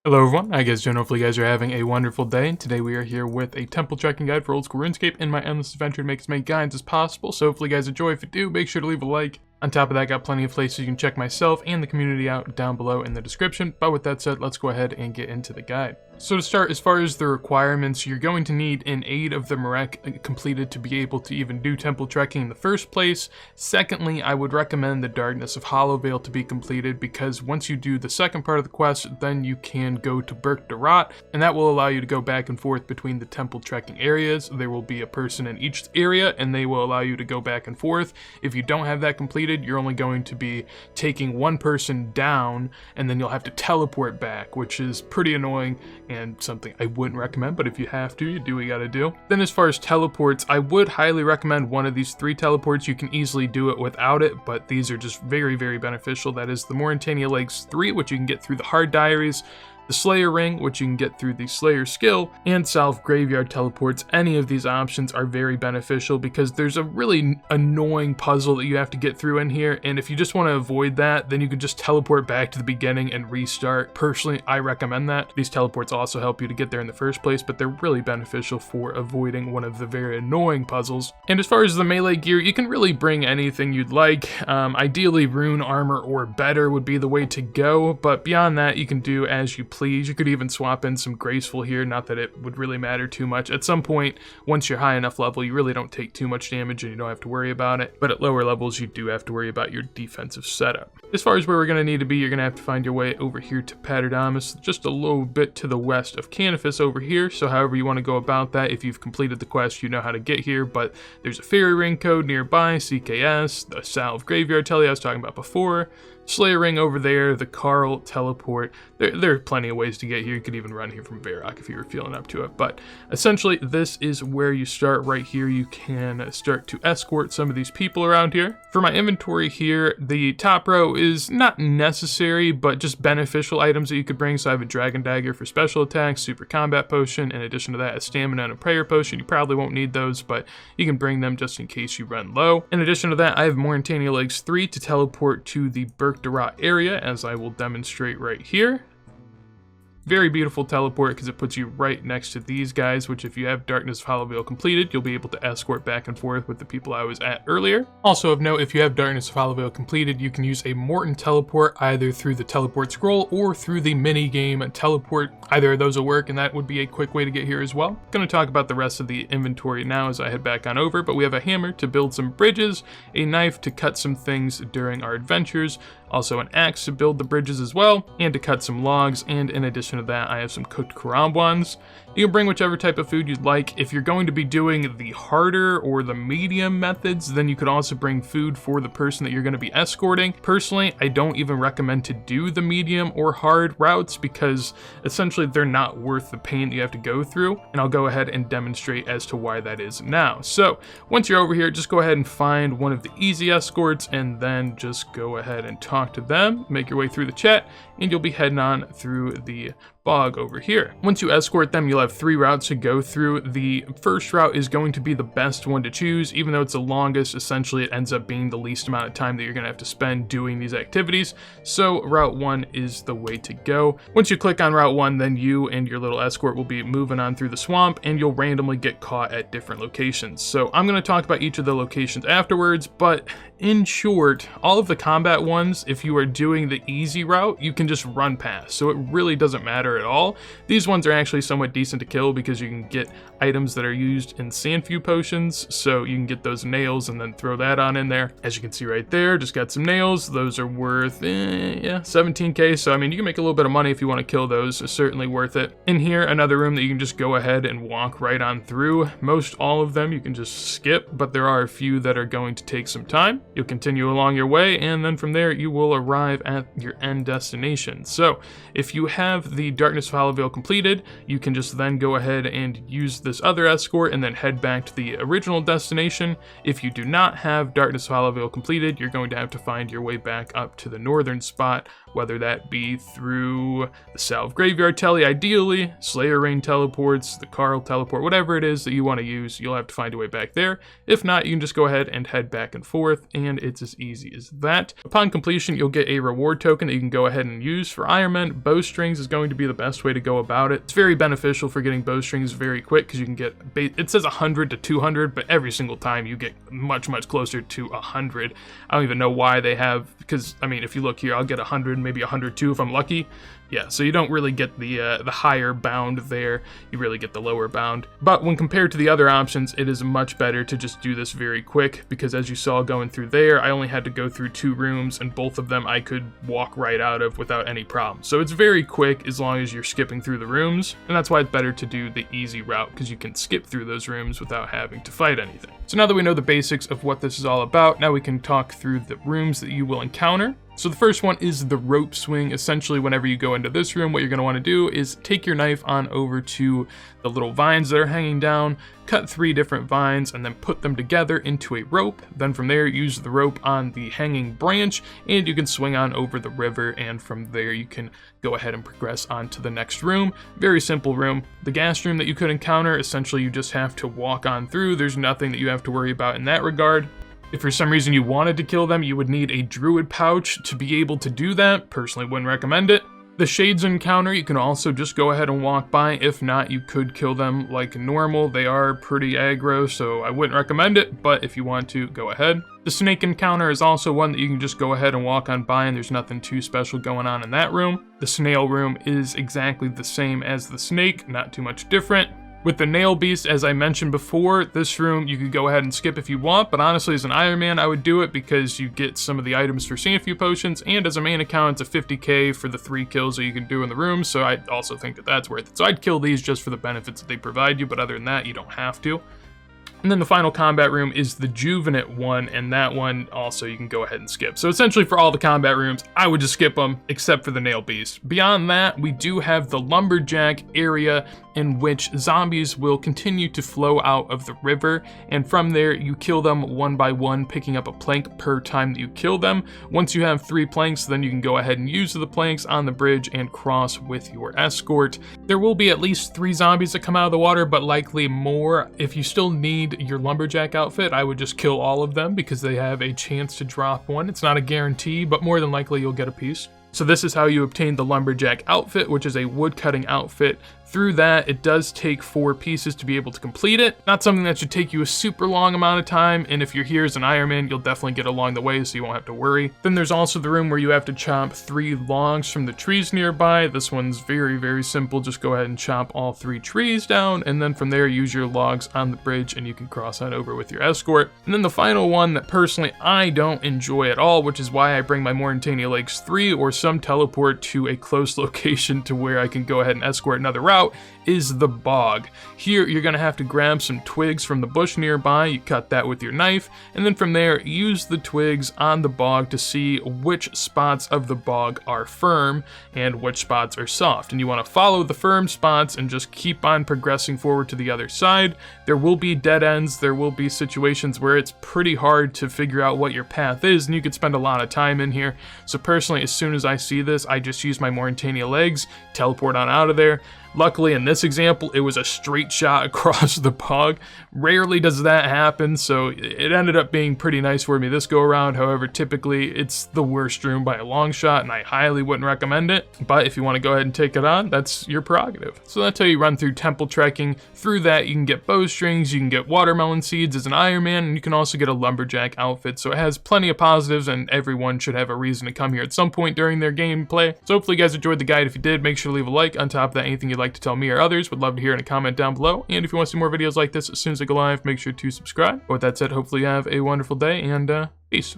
Hello everyone, how you guys doing? Hopefully you guys are having a wonderful day. Today we are here with a temple trekking guide for old school RuneScape in my endless adventure to make as many guides as possible. So hopefully you guys enjoy. If you do, make sure to leave a like. On top of that, got plenty of places you can check myself and the community out down below in the description. But with that said, let's go ahead and get into the guide. So to start, as far as the requirements, you're going to need an Aid of the Marek completed to be able to even do temple trekking in the first place. Secondly, I would recommend the Darkness of Hollowvale to be completed, because once you do the second part of the quest, then you can go to Up The Clan, and that will allow you to go back and forth between the temple trekking areas. There will be a person in each area, and they will allow you to go back and forth. If you don't have that completed, you're only going to be taking one person down, and then you'll have to teleport back, which is pretty annoying and something I wouldn't recommend, but if you have to, you do what you gotta do. Then as far as teleports, I would highly recommend one of these 3 teleports. You can easily do it without it, but these are just very, very beneficial. That is the Mauritania Lakes 3, which you can get through the Hard Diaries, the Slayer Ring, which you can get through the Slayer skill, and South Graveyard teleports. Any of these options are very beneficial because there's a really annoying puzzle that you have to get through in here, and if you just want to avoid that, then you can just teleport back to the beginning and restart. Personally, I recommend that. These teleports also help you to get there in the first place, but they're really beneficial for avoiding one of the very annoying puzzles. And as far as the melee gear, you can really bring anything you'd like. Ideally, rune armor or better would be the way to go, but beyond that, you can do as you please. You could even swap in some graceful here, not that it would really matter too much. At some point, once you're high enough level, you really don't take too much damage and you don't have to worry about it, but at lower levels, you do have to worry about your defensive setup. As far as where we're going to need to be, you're going to have to find your way over here to Paterdamus, just a little bit to the west of Canifis over here. So however you want to go about that, if you've completed the quest, you know how to get here, but there's a fairy ring code nearby, CKS, the South Graveyard telly I was talking about before, Slayer Ring over there, the Carl teleport. There are plenty of ways to get here. You could even run here from Varrock if you were feeling up to it. But essentially, this is where you start right here. You can start to escort some of these people around here. For my inventory here, the top row is not necessary, but just beneficial items that you could bring. So I have a Dragon Dagger for special attacks, Super Combat Potion. In addition to that, a Stamina and a Prayer Potion. You probably won't need those, but you can bring them just in case you run low. In addition to that, I have Mauritania Lakes 3 to teleport to the Up The Clan area, as I will demonstrate right here. Very beautiful teleport because it puts you right next to these guys, which if you have Darkness of Hollowvale completed, you'll be able to escort back and forth with the people I was at earlier. Also of note, if you have Darkness of Hollowvale completed, you can use a Morton teleport either through the teleport scroll or through the mini game teleport. Either of those will work, and that would be a quick way to get here as well. I'm going to talk about the rest of the inventory now as I head back on over, but we have a hammer to build some bridges, a knife to cut some things during our adventures, also an axe to build the bridges as well, and to cut some logs, and in addition to that, I have some cooked karambwans. You can bring whichever type of food you'd like. If you're going to be doing the harder or the medium methods, then you could also bring food for the person that you're going to be escorting. Personally, I don't even recommend to do the medium or hard routes because essentially they're not worth the pain that you have to go through, and I'll go ahead and demonstrate as to why that is now. So once you're over here, just go ahead and find one of the easy escorts and then just go ahead and talk to them, make your way through the chat, and you'll be heading on through the bog over here. Once you escort them, you'll have 3 routes to go through. The first route is going to be the best one to choose. Even though it's the longest, essentially it ends up being the least amount of time that you're going to have to spend doing these activities. So Route 1 is the way to go. Once you click on Route 1, then you and your little escort will be moving on through the swamp, and you'll randomly get caught at different locations. So I'm going to talk about each of the locations afterwards, but in short, all of the combat ones, if you are doing the easy route, you can just run past. So it really doesn't matter at all. These ones are actually somewhat decent to kill because you can get items that are used in Sandfew potions. So you can get those nails and then throw that on in there. As you can see right there, just got some nails. Those are worth, 17k. So I mean, you can make a little bit of money if you want to kill those. It's certainly worth it. In here, another room that you can just go ahead and walk right on through. Most all of them you can just skip, but there are a few that are going to take some time. You'll continue along your way, and then from there you will arrive at your end destination. So if you have the Darkness of Hollowvale completed, you can just then go ahead and use this other escort and then head back to the original destination. If you do not have Darkness of Hollowvale completed, you're going to have to find your way back up to the northern spot whether that be through the Salve Graveyard Telly, ideally, Slayer Rain teleports, the Carl teleport, whatever it is that you want to use, you'll have to find a way back there. If not, you can just go ahead and head back and forth, and it's as easy as that. Upon completion, you'll get a reward token that you can go ahead and use for Iron Man. Bowstrings is going to be the best way to go about it. It's very beneficial for getting bowstrings very quick, because you can get, it says 100 to 200, but every single time you get much closer to 100. I don't even know why they have, because I mean, if you look here, I'll get 100, maybe 102 if I'm lucky. Yeah, so you don't really get the higher bound there, you really get the lower bound. But when compared to the other options, it is much better to just do this very quick, because as you saw going through there, I only had to go through 2 rooms, and both of them I could walk right out of without any problem. So it's very quick as long as you're skipping through the rooms, and that's why it's better to do the easy route, because you can skip through those rooms without having to fight anything. So now that we know the basics of what this is all about, now we can talk through the rooms that you will encounter. So the first one is the rope swing. Essentially, whenever you go into this room, what you're going to want to do is take your knife on over to the little vines that are hanging down, cut 3 different vines, and then put them together into a rope. Then from there, use the rope on the hanging branch, and you can swing on over the river, and from there you can go ahead and progress on to the next room. Very simple room. The gas room that you could encounter, essentially you just have to walk on through. There's nothing that you have to worry about in that regard. If for some reason you wanted to kill them, you would need a druid pouch to be able to do that. Personally, wouldn't recommend it. The shades encounter, you can also just go ahead and walk by. If not, you could kill them like normal. They are pretty aggro, so I wouldn't recommend it, but if you want to, go ahead. The snake encounter is also one that you can just go ahead and walk on by, and there's nothing too special going on in that room. The snail room is exactly the same as the snake, not too much different. With the Nail Beast, as I mentioned before, this room you could go ahead and skip if you want, but honestly as an Iron Man I would do it because you get some of the items for seeing a few potions, and as a main account it's a 50k for the 3 kills that you can do in the room, so I also think that that's worth it. So I'd kill these just for the benefits that they provide you, but other than that you don't have to. And then the final combat room is the Juvenate one, and that one also you can go ahead and skip. So essentially for all the combat rooms, I would just skip them, except for the Nail Beast. Beyond that, we do have the Lumberjack area, in which zombies will continue to flow out of the river, and from there you kill them one by one, picking up a plank per time that you kill them. Once you have 3 planks, then you can go ahead and use the planks on the bridge and cross with your escort. There will be at least 3 zombies that come out of the water, but likely more. If you still need your lumberjack outfit, I would just kill all of them because they have a chance to drop one. It's not a guarantee, but more than likely you'll get a piece. So this is how you obtain the lumberjack outfit, which is a woodcutting outfit. Through that, it does take 4 pieces to be able to complete it. Not something that should take you a super long amount of time, and if you're here as an Iron Man, you'll definitely get along the way, so you won't have to worry. Then there's also the room where you have to chop 3 logs from the trees nearby. This one's very simple. Just go ahead and chop all 3 trees down, and then from there, use your logs on the bridge, and you can cross on over with your escort. And then the final one that personally I don't enjoy at all, which is why I bring my Moritania Lakes 3 or some teleport to a close location to where I can go ahead and escort another route, is the bog. Here you're going to have to grab some twigs from the bush nearby, you cut that with your knife, and then from there use the twigs on the bog to see which spots of the bog are firm and which spots are soft. And you want to follow the firm spots and just keep on progressing forward to the other side. There will be dead ends, there will be situations where it's pretty hard to figure out what your path is, and you could spend a lot of time in here. So personally, as soon as I see this, I just use my Moritania legs, teleport on out of there. Luckily, in this example, it was a straight shot across the bog. Rarely does that happen, so it ended up being pretty nice for me this go around. However, typically, it's the worst room by a long shot, and I highly wouldn't recommend it. But if you want to go ahead and take it on, that's your prerogative. So that's how you run through temple trekking. Through that, you can get bowstrings, you can get watermelon seeds as an Iron Man, and you can also get a lumberjack outfit. So it has plenty of positives, and everyone should have a reason to come here at some point during their gameplay. So hopefully you guys enjoyed the guide. If you did, make sure to leave a like. On top of that, anything you'd like to tell me or others, would love to hear in a comment down below. And if you want to see more videos like this as soon as they go live, make sure to subscribe. But with that said, hopefully you have a wonderful day, and peace.